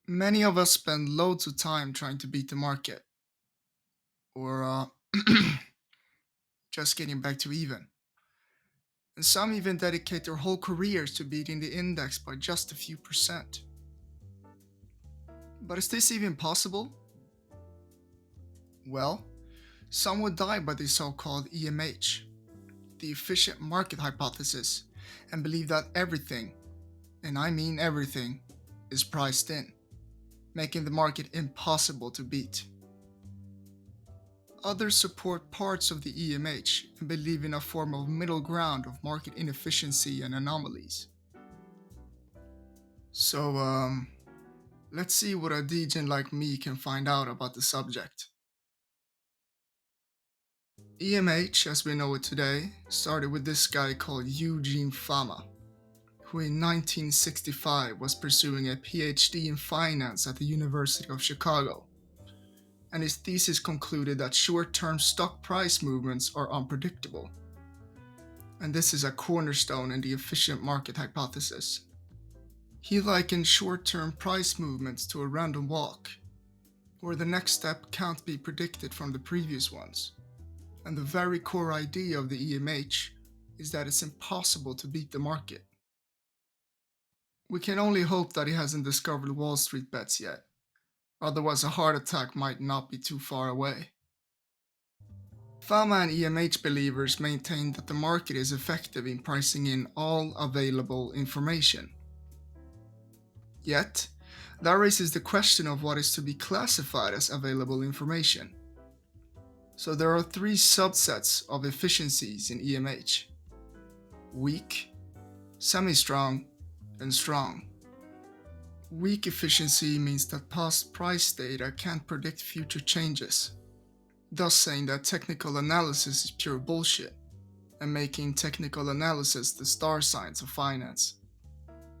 Many of us spend loads of time trying to beat the market, or just getting back to even. And some even dedicate their whole careers to beating the index by just a few percent. But is this even possible? Well, some would die by the so called EMH, the efficient market hypothesis, and believe that everything, and I mean everything, is priced in, making the market impossible to beat. Others support parts of the EMH and believe in a form of middle ground of market inefficiency and anomalies. So, let's see what a degen like me can find out about the subject. EMH, as we know it today, started with this guy called Eugene Fama, who in 1965 was pursuing a PhD in finance at the University of Chicago, and his thesis concluded that short-term stock price movements are unpredictable. And this is a cornerstone in the efficient market hypothesis. He likened short-term price movements to a random walk, where the next step can't be predicted from the previous ones. And the very core idea of the EMH is that it's impossible to beat the market. We can only hope that he hasn't discovered Wall Street bets yet, otherwise a heart attack might not be too far away. Fama and EMH believers maintain that the market is effective in pricing in all available information. Yet, that raises the question of what is to be classified as available information. So there are three subsets of efficiencies in EMH: weak, semi-strong, and strong. Weak efficiency means that past price data can't predict future changes, thus saying that technical analysis is pure bullshit, and making technical analysis the star science of finance.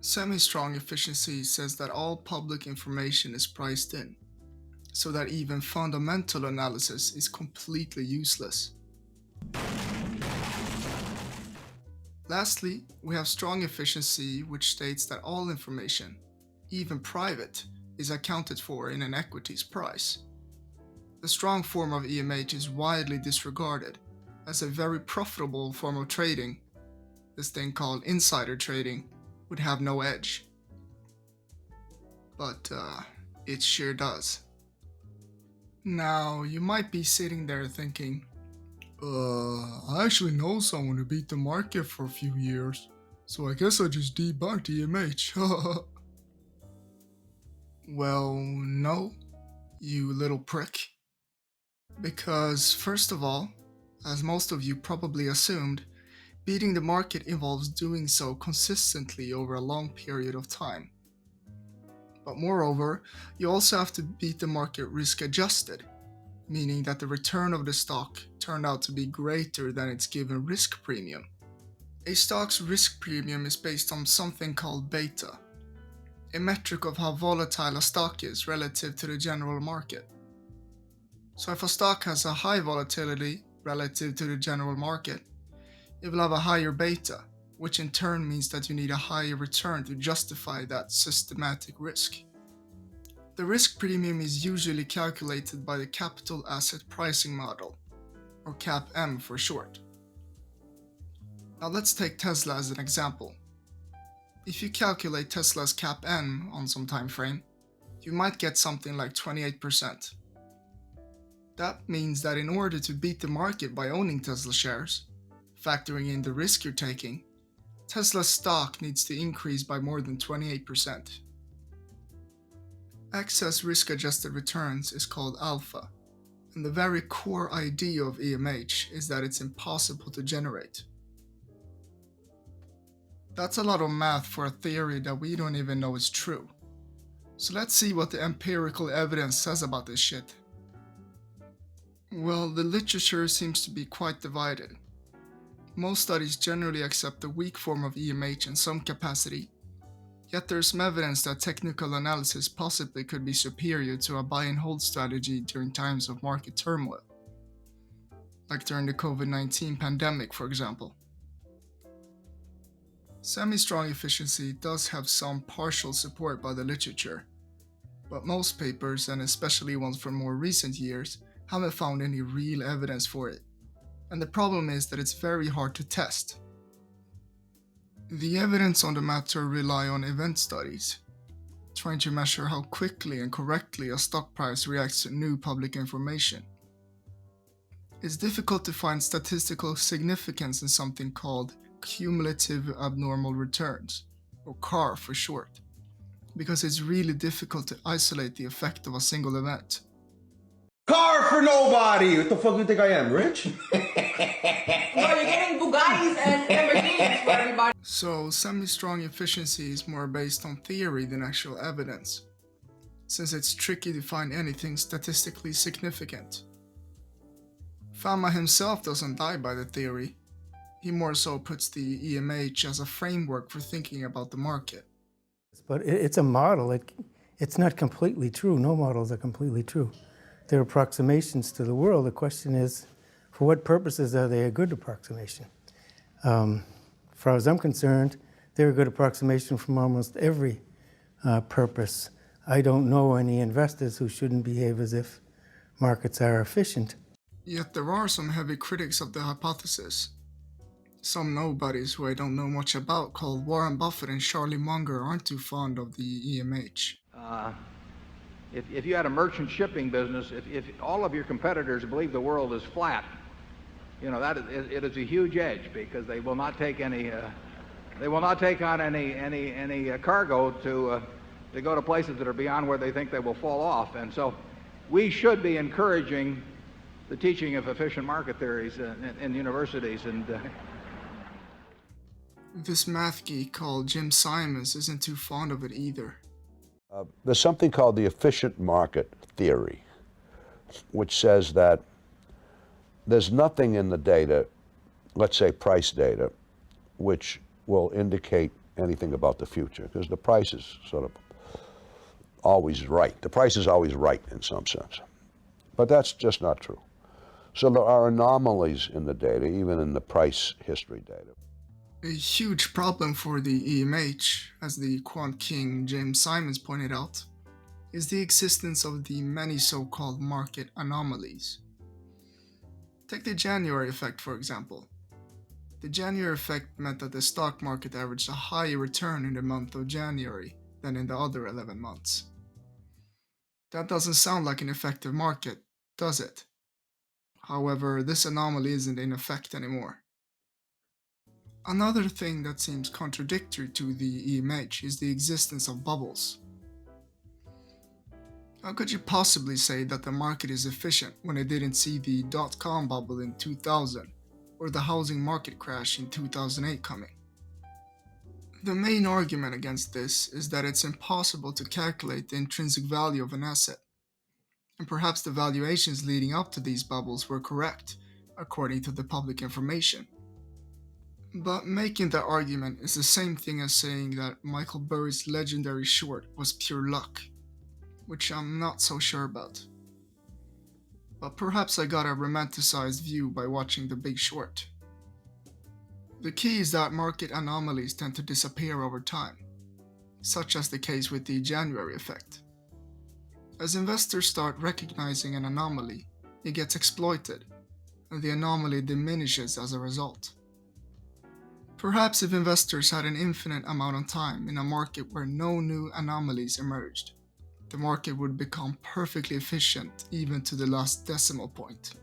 Semi-strong efficiency says that all public information is priced in, so that even fundamental analysis is completely useless. Lastly, we have strong efficiency, which states that all information, even private, is accounted for in an equity's price. The strong form of EMH is widely disregarded as a very profitable form of trading. This thing called insider trading would have no edge. But it sure does. Now, you might be sitting there thinking, I actually know someone who beat the market for a few years, so I guess I just debunked EMH. Well, no, you little prick. Because, first of all, as most of you probably assumed, beating the market involves doing so consistently over a long period of time. But moreover, you also have to beat the market risk adjusted, meaning that the return of the stock turned out to be greater than its given risk premium. A stock's risk premium is based on something called beta, a metric of how volatile a stock is relative to the general market. So if a stock has a high volatility relative to the general market, it will have a higher beta, which in turn means that you need a higher return to justify that systematic risk. The risk premium is usually calculated by the Capital Asset Pricing Model, or CAPM for short. Now let's take Tesla as an example. If you calculate Tesla's CAPM on some time frame, you might get something like 28%. That means that in order to beat the market by owning Tesla shares, factoring in the risk you're taking, Tesla's stock needs to increase by more than 28%. Excess risk-adjusted returns is called alpha, and the very core idea of EMH is that it's impossible to generate. That's a lot of math for a theory that we don't even know is true. So let's see what the empirical evidence says about this shit. Well, the literature seems to be quite divided. Most studies generally accept the weak form of EMH in some capacity, yet there's some evidence that technical analysis possibly could be superior to a buy and hold strategy during times of market turmoil, like during the COVID-19 pandemic, for example. Semi-strong efficiency does have some partial support by the literature, but most papers, and especially ones from more recent years, haven't found any real evidence for it. And the problem is that it's very hard to test. The evidence on the matter rely on event studies, trying to measure how quickly and correctly a stock price reacts to new public information. It's difficult to find statistical significance in something called cumulative abnormal returns, or CAR for short, because it's really difficult to isolate the effect of a single event. Car for nobody! What the fuck do you think I am, rich? No, you're getting Bugattis and Lamborghinis for everybody. So, semi-strong efficiency is more based on theory than actual evidence, since it's tricky to find anything statistically significant. Fama himself doesn't die by the theory. He more so puts the EMH as a framework for thinking about the market. But it's a model. It's not completely true. No models are completely true. They're approximations to the world. The question is, for what purposes are they a good approximation? As far as I'm concerned, they're a good approximation from almost every purpose. I don't know any investors who shouldn't behave as if markets are efficient. Yet there are some heavy critics of the hypothesis. Some nobodies who I don't know much about, called Warren Buffett and Charlie Munger, aren't too fond of the EMH. If you had a merchant shipping business, if all of your competitors believe the world is flat, it is a huge edge, because they will not take any, they will not take on any cargo to go to places that are beyond where they think they will fall off. And so, we should be encouraging the teaching of efficient market theories in universities. And this math geek called Jim Simons isn't too fond of it either. There's something called the efficient market theory, which says that there's nothing in the data, let's say price data, which will indicate anything about the future, because the price is sort of always right. The price is always right in some sense. But that's just not true. So there are anomalies in the data, even in the price history data. A huge problem for the EMH, as the quant king James Simons pointed out, is the existence of the many so-called market anomalies. Take the January effect, for example. The January effect meant that the stock market averaged a higher return in the month of January than in the other 11 months. That doesn't sound like an effective market, does it? However, this anomaly isn't in effect anymore. Another thing that seems contradictory to the EMH is the existence of bubbles. How could you possibly say that the market is efficient when it didn't see the dot-com bubble in 2000 or the housing market crash in 2008 coming? The main argument against this is that it's impossible to calculate the intrinsic value of an asset, and perhaps the valuations leading up to these bubbles were correct, according to the public information. But making that argument is the same thing as saying that Michael Burry's legendary short was pure luck, which I'm not so sure about. But perhaps I got a romanticized view by watching The Big Short. The key is that market anomalies tend to disappear over time, such as the case with the January effect. As investors start recognizing an anomaly, it gets exploited, and the anomaly diminishes as a result. Perhaps if investors had an infinite amount of time in a market where no new anomalies emerged, the market would become perfectly efficient even to the last decimal point.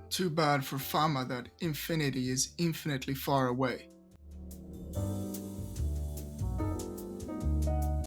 Too bad for Fama that infinity is infinitely far away.